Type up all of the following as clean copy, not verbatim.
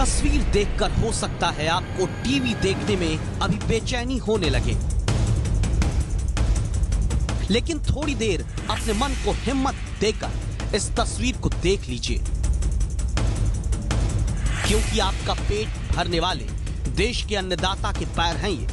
तस्वीर देखकर हो सकता है आपको टीवी देखने में अभी बेचैनी होने लगे, लेकिन थोड़ी देर अपने मन को हिम्मत देकर इस तस्वीर को देख लीजिए, क्योंकि आपका पेट भरने वाले देश के अन्नदाता के पैर हैं ये।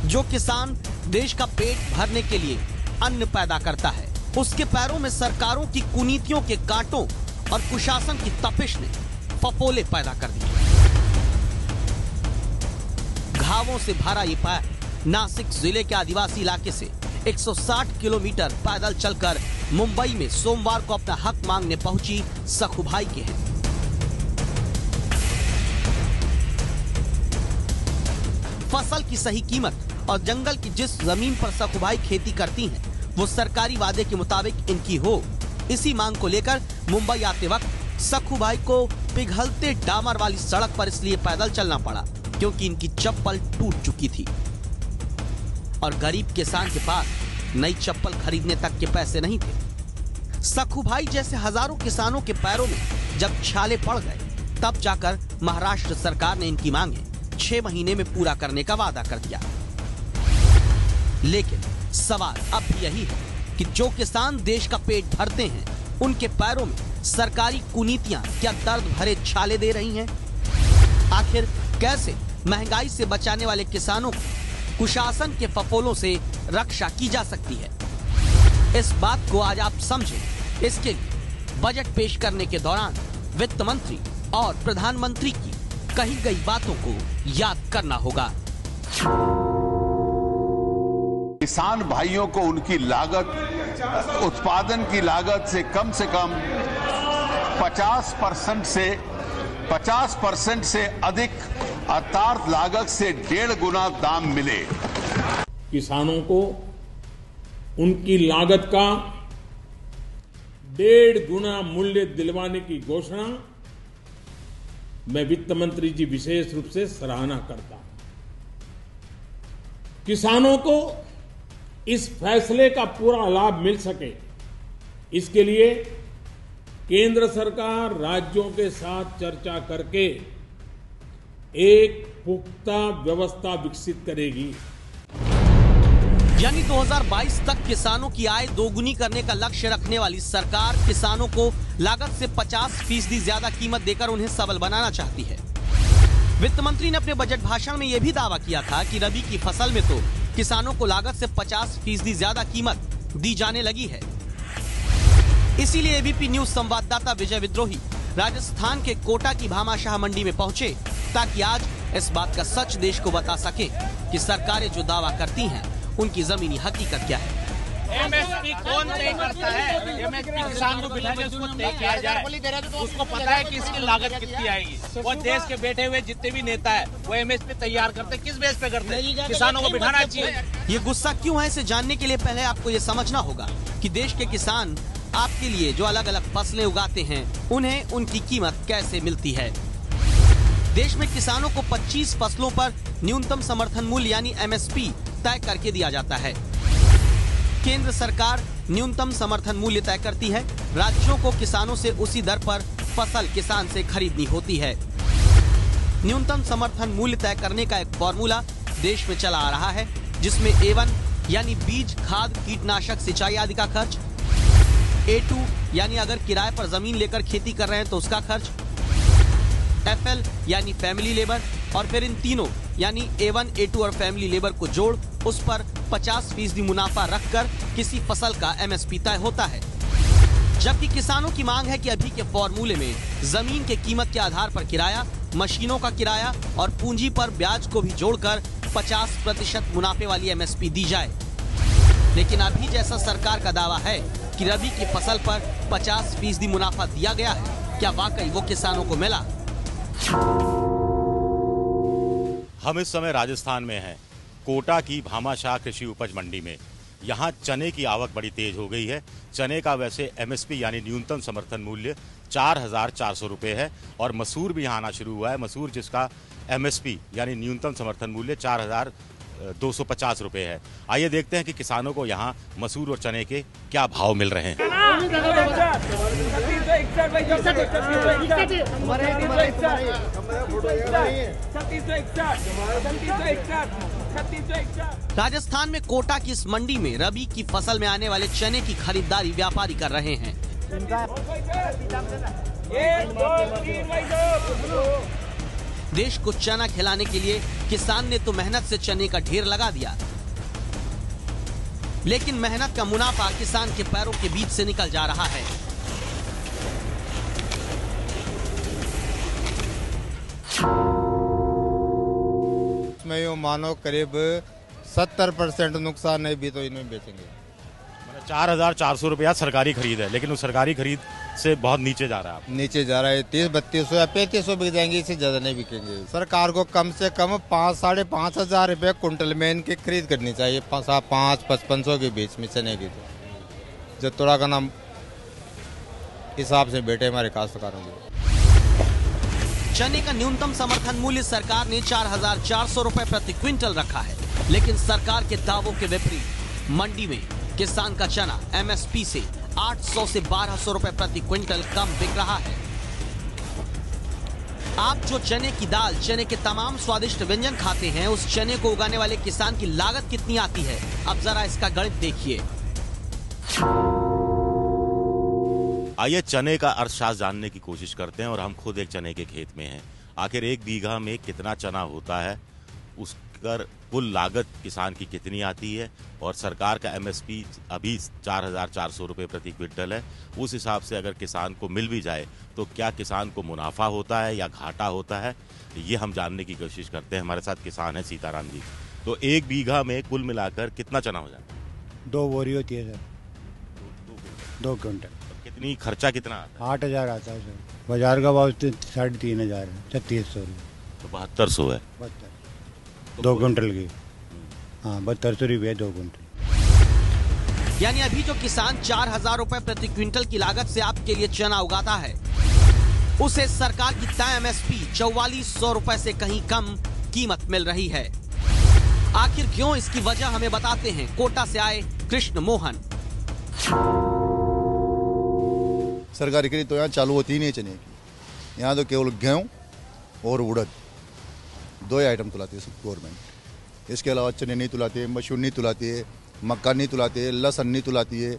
जो किसान देश का पेट भरने के लिए अन्न पैदा करता है, उसके पैरों में सरकारों की कुनीतियों के कांटों और कुशासन की तपिश ने फफोले पैदा कर दिए। घावों से भरा ये पैर नासिक जिले के आदिवासी इलाके से 160 किलोमीटर पैदल चलकर मुंबई में सोमवार को अपना हक मांगने पहुंची सखुभाई के हैं। फसल की सही कीमत और जंगल की जिस जमीन पर सखुभाई खेती करती हैं, वो सरकारी वादे के मुताबिक इनकी हो। इसी मांग को लेकर मुंबई आते वक्त सखुभाई को पिघलते डामर वाली सड़क पर इसलिए पैदल चलना पड़ा क्योंकि इनकी चप्पल टूट चुकी थी और गरीब किसान के पास नई चप्पल खरीदने तक के पैसे नहीं थे। सखुभाई जैसे हजारों किसानों के पैरों में जब छाले पड़ गए, तब जाकर महाराष्ट्र सरकार ने इनकी मांगे 6 महीने में पूरा करने का वादा कर दिया। लेकिन सवाल अब भी यही है कि जो किसान देश का पेट भरते हैं, उनके पैरों में सरकारी कुनीतियां क्या दर्द भरे छाले दे रही हैं? आखिर कैसे महंगाई से बचाने वाले किसानों को कुशासन के फफोलों से रक्षा की जा सकती है? इस बात को आज आप समझें। इसके लिए बजट पेश करने के दौरान वित्त मंत्री और प्रधानमंत्री की कही गई बातों को याद करना होगा। किसान भाइयों को उनकी लागत, उत्पादन की लागत से कम 50% से अधिक अर्थात लागत से 1.5 गुना दाम मिले। किसानों को उनकी लागत का 1.5 गुना मूल्य दिलवाने की घोषणा मैं वित्त मंत्री जी विशेष रूप से सराहना करता हूं। किसानों को इस फैसले का पूरा लाभ मिल सके, इसके लिए केंद्र सरकार राज्यों के साथ चर्चा करके एक पुख्ता व्यवस्था विकसित करेगी। यानी 2022 तक किसानों की आय दोगुनी करने का लक्ष्य रखने वाली सरकार किसानों को लागत से 50% ज्यादा कीमत देकर उन्हें सबल बनाना चाहती है। वित्त मंत्री ने अपने बजट भाषण में यह भी दावा किया था कि रबी की फसल में तो किसानों को लागत से 50% ज्यादा कीमत दी जाने लगी है। इसीलिए एबीपी न्यूज संवाददाता विजय विद्रोही राजस्थान के कोटा की भामाशाह मंडी में पहुंचे, ताकि आज इस बात का सच देश को बता सके कि सरकारें जो दावा करती हैं, उनकी जमीनी हकीकत क्या है। एमएसपी कौन तय करता है? एमएसपी किसान को बिठा के उसको तय किया जाए, उसको पता है कि इसकी लागत कितनी आएगी। और देश के बैठे हुए जितने भी नेता है वो एमएसपी तैयार करते, किस बेस पे करते हैं? किसानों को बिठाना चाहिए। ये गुस्सा क्यों है, इसे जानने के लिए पहले आपको ये समझना होगा कि देश के किसान आपके लिए जो अलग अलग फसलें उगाते हैं, उन्हें उनकी कीमत कैसे मिलती है। देश में किसानों को 25 फसलों पर न्यूनतम समर्थन मूल्य यानी एमएसपी तय करके दिया जाता है। केंद्र सरकार न्यूनतम समर्थन मूल्य तय करती है, राज्यों को किसानों से उसी दर पर फसल किसान से खरीदनी होती है। न्यूनतम समर्थन मूल्य तय करने का एक फॉर्मूला देश में चला आ रहा है, जिसमें A1 यानी बीज, खाद, कीटनाशक, सिंचाई आदि का खर्च, A2 यानी अगर किराए पर जमीन लेकर खेती कर रहे हैं तो उसका खर्च, FL यानी फैमिली लेबर, और फिर इन तीनों यानी A1, A2 और फैमिली लेबर को जोड़ उस पर 50% मुनाफा रखकर किसी फसल का MSP तय होता है। जबकि किसानों की मांग है कि अभी के फॉर्मूले में जमीन के कीमत के आधार पर किराया, मशीनों का किराया और पूंजी पर ब्याज को भी जोड़कर 50% मुनाफे वाली MSP दी जाए। लेकिन अभी जैसा सरकार का दावा है कि रबी की फसल पर 50% मुनाफा दिया गया है, क्या वाकई वो किसानों को मिला? हम इस समय राजस्थान में हैं, कोटा की भामाशाह कृषि उपज मंडी में। यहाँ चने की आवक बड़ी तेज हो गई है। चने का वैसे एमएसपी यानी न्यूनतम समर्थन मूल्य 4,400 रुपये है और मसूर भी यहाँ आना शुरू हुआ है। मसूर जिसका एमएसपी यानी न्यूनतम समर्थन मूल्य 250 रुपये है। आइए देखते हैं कि किसानों को यहाँ मसूर और चने के क्या भाव मिल रहे हैं। राजस्थान में कोटा की इस मंडी में रबी की फसल में आने वाले चने की खरीदारी व्यापारी कर रहे हैं। देश को चना खिलाने के लिए किसान ने तो मेहनत से चने का ढेर लगा दिया, लेकिन मेहनत का मुनाफा किसान के पैरों के बीच से निकल जा रहा है। इसमें यूँ मानो करीब 70% नुकसान नहीं भी तो इनमें बेचेंगे। 4,400 रुपया सरकारी खरीद है, लेकिन उस सरकारी खरीद से बहुत नीचे जा रहा है। नीचे जा रहा है, 30-32 या 3500 बिक जाएंगे, इससे ज्यादा नहीं बिकेंगे। सरकार को कम से कम 5-5.5 हजार रुपये कुंटल में इनकी खरीद करनी चाहिए, 5-5-5500 के बीच में चने की। जो थोड़ा का नाम हिसाब से बैठे हमारे काश्तकारों के। चने का न्यूनतम समर्थन मूल्य सरकार ने 4,400 रुपए प्रति क्विंटल रखा है, लेकिन सरकार के दावों के विपरीत मंडी में किसान का चना एमएसपी से 800 से 1200 रुपए प्रति क्विंटल कम बिक रहा है। आप जो चने की दाल, चने के तमाम स्वादिष्ट व्यंजन खाते हैं, उस चने को उगाने वाले किसान की लागत कितनी आती है, अब जरा इसका गणित देखिए। आइए चने का अर्थशास्त्र जानने की कोशिश करते हैं और हम खुद एक चने के खेत में हैं। आखिर 1 बीघा में कितना चना होता है, उसका कुल लागत किसान की कितनी आती है, और सरकार का एमएसपी अभी 4,400 रुपये प्रति क्विंटल है। उस हिसाब से अगर किसान को मिल भी जाए तो क्या किसान को मुनाफा होता है या घाटा होता है, ये हम जानने की कोशिश करते हैं। हमारे साथ किसान है सीताराम जी। तो 1 बीघा में कुल मिलाकर कितना चना हो जाता है? 2 बोरी होती है सर, 2 क्विंटल। कितनी खर्चा कितना आता है? 8,000 आता है सर। बाजार का भाव 3,500 है, 3,600 रुपये। तो 7200 है 2 क्विंटल की। हाँ, 7200 रुपये 2 क्विंटल। यानी अभी जो किसान 4,000 रुपए प्रति क्विंटल की लागत से आपके लिए चना उगाता है, उसे सरकार की तय एमएसपी 4,400 रुपए से कहीं कम कीमत मिल रही है। आखिर क्यों, इसकी वजह हमें बताते हैं कोटा से आए कृष्ण मोहन। सरकारी खरीद तो यहाँ चालू होती ही नहीं चने की। यहाँ तो केवल गेहूँ और उड़द 2 ही आइटम तुलाती है गवर्नमेंट। इसके अलावा चने नहीं तुलाती है, मसूर नहीं तुलाती है, मक्का नहीं तुलाती है, लहसुन नहीं तुलाती है,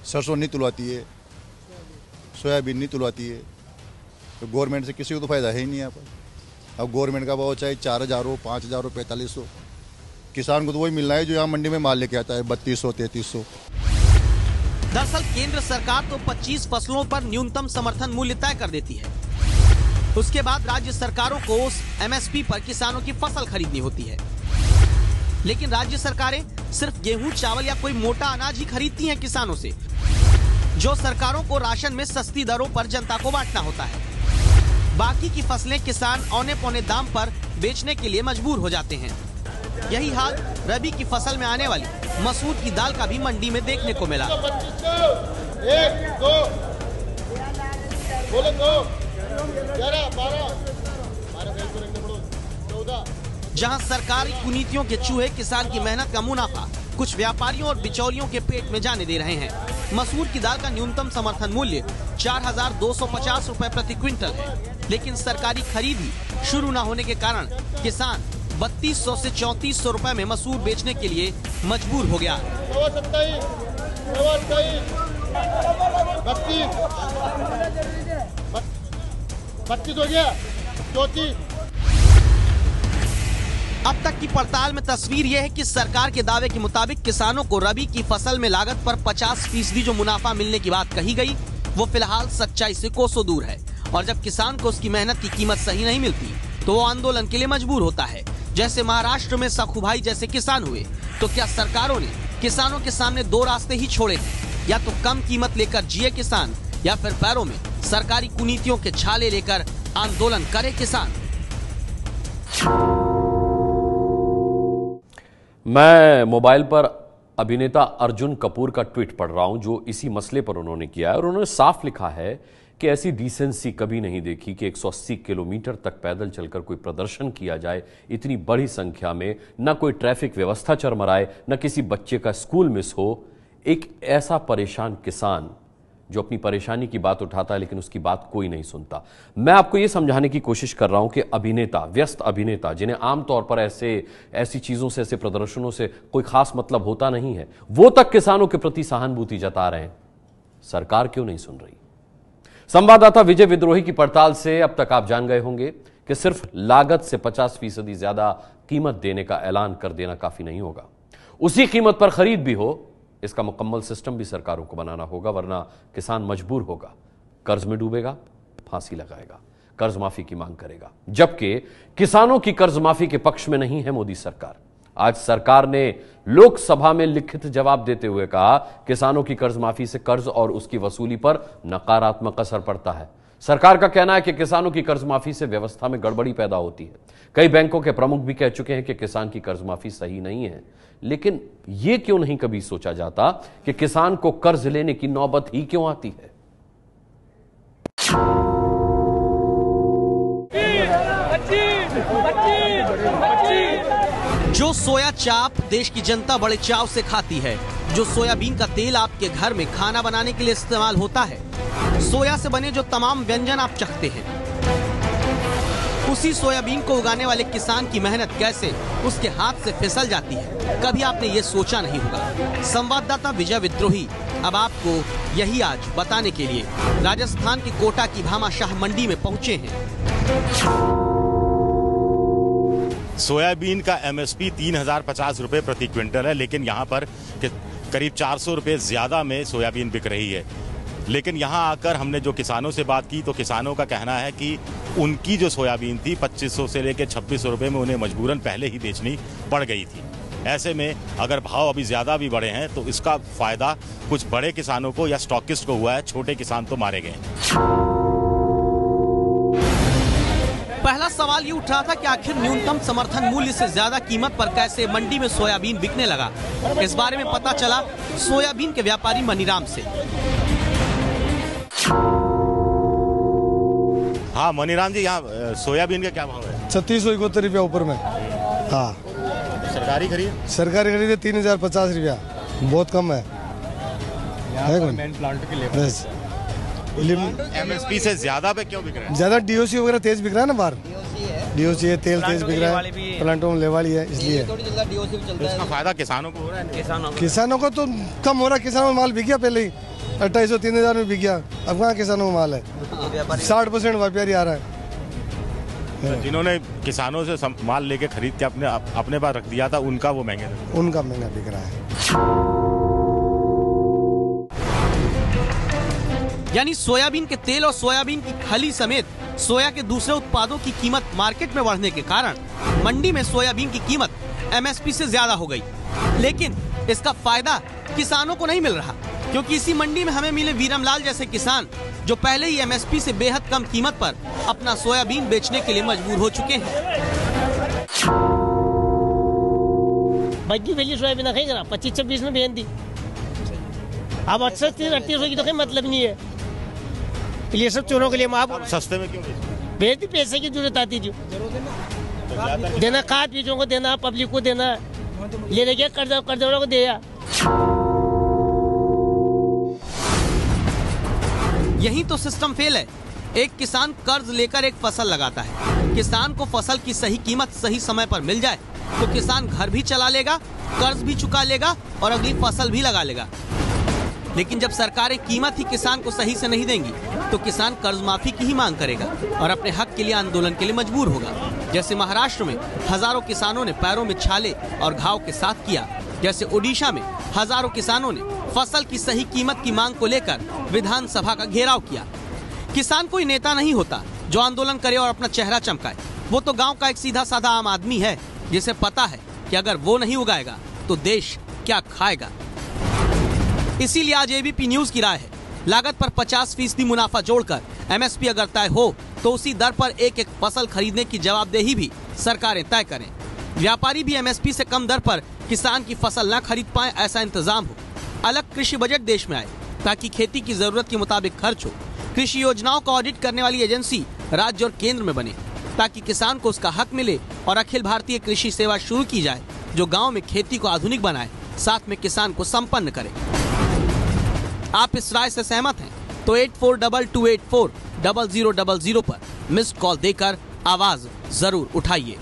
सरसों नहीं तुलाती है, सोयाबीन नहीं तुलाती है। तो गवर्नमेंट से किसी को तो फायदा है ही नहीं यहाँ पर। अब गवर्नमेंट का भाव चाहे 4,000 हो, 5,000 हो, 4500, किसान को तो वही मिलना है जो यहाँ मंडी में माल लेके आता है, 3200-3300। दरअसल केंद्र सरकार तो 25 फसलों पर न्यूनतम समर्थन मूल्य तय कर देती है। उसके बाद राज्य सरकारों को उस एमएसपी पर किसानों की फसल खरीदनी होती है। लेकिन राज्य सरकारें सिर्फ गेहूं, चावल या कोई मोटा अनाज ही खरीदती हैं किसानों से, जो सरकारों को राशन में सस्ती दरों पर जनता को बांटना होता है। बाकी की फसलें किसान औने पौने दाम पर बेचने के लिए मजबूर हो जाते हैं। यही हाल रबी की फसल में आने वाली मसूर की दाल का भी मंडी में देखने को मिला। जहां सरकारी कुनीतियों के चूहे किसान की मेहनत का मुनाफा कुछ व्यापारियों और बिचौलियों के पेट में जाने दे रहे हैं। मसूर की दाल का न्यूनतम समर्थन मूल्य 4,250 रुपए प्रति क्विंटल है, लेकिन सरकारी खरीद ही शुरू न होने के कारण किसान 3200 से 3400 रुपए में मसूर बेचने के लिए मजबूर हो गया। 32 हो गया, 34। अब तक की पड़ताल में तस्वीर यह है कि सरकार के दावे के मुताबिक किसानों को रबी की फसल में लागत पर 50% जो मुनाफा मिलने की बात कही गई, वो फिलहाल सच्चाई से कोसों दूर है। और जब किसान को उसकी मेहनत की कीमत सही नहीं मिलती तो वो आंदोलन के लिए मजबूर होता है। जैसे महाराष्ट्र में सखुभाई जैसे किसान हुए, तो क्या सरकारों ने किसानों के सामने 2 रास्ते ही छोड़े हैं, या तो कम कीमत लेकर जिए किसान, या फिर पैरों में सरकारी कुनीतियों के छाले लेकर आंदोलन करे किसान। मैं मोबाइल पर अभिनेता अर्जुन कपूर का ट्वीट पढ़ रहा हूं, जो इसी मसले पर उन्होंने किया है, और उन्होंने साफ लिखा है कि ऐसी डिसेंसी कभी नहीं देखी कि 180 किलोमीटर तक पैदल चलकर कोई प्रदर्शन किया जाए, इतनी बड़ी संख्या में, न कोई ट्रैफिक व्यवस्था चरमराए, न किसी बच्चे का स्कूल मिस हो। एक ऐसा परेशान किसान जो अपनी परेशानी की बात उठाता है लेकिन उसकी बात कोई नहीं सुनता। मैं आपको यह समझाने की कोशिश कर रहा हूं कि अभिनेता, व्यस्त अभिनेता, जिन्हें आमतौर पर ऐसी चीजों से, ऐसे प्रदर्शनों से कोई खास मतलब होता नहीं है, वो तक किसानों के प्रति सहानुभूति जता रहे हैं। सरकार क्यों नहीं सुन रही? संवाददाता विजय विद्रोही की पड़ताल से अब तक आप जान गए होंगे कि सिर्फ लागत से 50% ज्यादा कीमत देने का ऐलान कर देना काफी नहीं होगा। उसी कीमत पर खरीद भी हो, इसका मुकम्मल सिस्टम भी सरकारों को बनाना होगा, वरना किसान मजबूर होगा, कर्ज में डूबेगा, फांसी लगाएगा, कर्ज माफी की मांग करेगा। जबकि किसानों की कर्ज माफी के पक्ष में नहीं है मोदी सरकार। आज सरकार ने लोकसभा में लिखित जवाब देते हुए कहा, किसानों की कर्ज माफी से कर्ज और उसकी वसूली पर नकारात्मक असर पड़ता है। सरकार का कहना है कि किसानों की कर्ज माफी से व्यवस्था में गड़बड़ी पैदा होती है। कई बैंकों के प्रमुख भी कह चुके हैं कि किसान की कर्ज माफी सही नहीं है। लेकिन यह क्यों नहीं कभी सोचा जाता कि किसान को कर्ज लेने की नौबत ही क्यों आती है? जो सोया चाप देश की जनता बड़े चाव से खाती है, जो सोयाबीन का तेल आपके घर में खाना बनाने के लिए इस्तेमाल होता है, सोया से बने जो तमाम व्यंजन आप चखते हैं, उसी सोयाबीन को उगाने वाले किसान की मेहनत कैसे उसके हाथ से फिसल जाती है, कभी आपने ये सोचा नहीं होगा। संवाददाता विजय विद्रोही अब आपको यही आज बताने के लिए राजस्थान के कोटा की भामाशाह मंडी में पहुंचे हैं। सोयाबीन का एमएसपी 3050 रुपए प्रति क्विंटल है, लेकिन यहाँ पर करीब 400 रुपए ज्यादा में सोयाबीन बिक रही है। लेकिन यहाँ आकर हमने जो किसानों से बात की तो किसानों का कहना है कि उनकी जो सोयाबीन थी 2500 से लेकर 2600 रुपए में उन्हें मजबूरन पहले ही बेचनी पड़ गई थी। ऐसे में अगर भाव अभी ज्यादा भी बढ़े हैं तो इसका फायदा कुछ बड़े किसानों को या स्टॉकिस्ट को हुआ है, छोटे किसान तो मारे गए। पहला सवाल ये उठ रहा था कि आखिर न्यूनतम समर्थन मूल्य से ज्यादा कीमत पर कैसे मंडी में सोयाबीन बिकने लगा। इस बारे में पता चला सोयाबीन के व्यापारी मनीराम से। हाँ मनीराम जी, यहाँ सोयाबीन का क्या भाव है? 3671 रुपया ऊपर में। हाँ सरकारी खरीद? सरकारी खरीद है 3050 रुपया, बहुत कम है। मेन प्लांट के लिए एमएसपी से ज्यादा पे क्यों बिक रहा है? ज्यादा डीओसी वगैरह तेज बिक रहा है ना बाहर। डीओसी है, तेल तेज बिक रहा है, प्लांटों में लेवाली है, इसलिए इसका फायदा किसानों को हो रहा है। किसानों को तो कम हो रहा है। किसानों में माल बिक गया पहले ही 2800-3000 में बिक गया। अब कहाँ किसानों में माल है? 60% व्यापारी आ रहा है। जिन्होंने किसानों से माल लेके खरीद के अपने पास रख दिया था, उनका वो उनका महंगा बिक रहा है। यानी सोयाबीन के तेल और सोयाबीन की खली समेत सोया के दूसरे उत्पादों की कीमत मार्केट में बढ़ने के कारण मंडी में सोयाबीन की कीमत एमएसपी से ज्यादा हो गई। लेकिन इसका फायदा किसानों को नहीं मिल रहा, क्योंकि इसी मंडी में हमें मिले वीरमलाल जैसे किसान जो पहले ही एमएसपी से बेहद कम कीमत पर अपना सोयाबीन बेचने के लिए मजबूर हो चुके हैं। सोयाबीन 25-26 में बेच दी। अब 3800 की तो कोई मतलब नहीं है। ये सब चोरों के लिए माफ। सस्ते में क्यों बेच दी? पैसे की जरूरत आती थी, देना खाद बीजों को देना, पब्लिक को देना, लेने के कर्जदारों को दिया। यही तो सिस्टम फेल है। एक किसान कर्ज लेकर एक फसल लगाता है। किसान को फसल की सही कीमत सही समय पर मिल जाए तो किसान घर भी चला लेगा, कर्ज भी चुका लेगा और अगली फसल भी लगा लेगा। लेकिन जब सरकारें कीमत ही किसान को सही से नहीं देंगी तो किसान कर्ज माफी की ही मांग करेगा और अपने हक के लिए आंदोलन के लिए मजबूर होगा। जैसे महाराष्ट्र में हजारों किसानों ने पैरों में छाले और घाव के साथ किया, जैसे ओडिशा में हजारों किसानों ने फसल की सही कीमत की मांग को लेकर विधानसभा का घेराव किया। किसान कोई नेता नहीं होता जो आंदोलन करे और अपना चेहरा चमकाए। वो तो गाँव का एक सीधा साधा आम आदमी है जिसे पता है कि अगर वो नहीं उगाएगा तो देश क्या खाएगा। इसीलिए आज एबीपी न्यूज की राय है, लागत पर 50% मुनाफा जोड़कर एमएसपी अगर तय हो तो उसी दर पर एक एक फसल खरीदने की जवाबदेही भी सरकारें तय करें। व्यापारी भी एमएसपी से कम दर पर किसान की फसल न खरीद पाए, ऐसा इंतजाम हो। अलग कृषि बजट देश में आए ताकि खेती की जरूरत के मुताबिक खर्च हो। कृषि योजनाओं का ऑडिट करने वाली एजेंसी राज्य और केंद्र में बने, ताकि किसान को उसका हक मिले और अखिल भारतीय कृषि सेवा शुरू की जाए, जो गांव में खेती को आधुनिक बनाए, साथ में किसान को संपन्न करे। आप इस राय से सहमत हैं तो 8422840000 पर मिस्ड कॉल देकर आवाज जरूर उठाइए।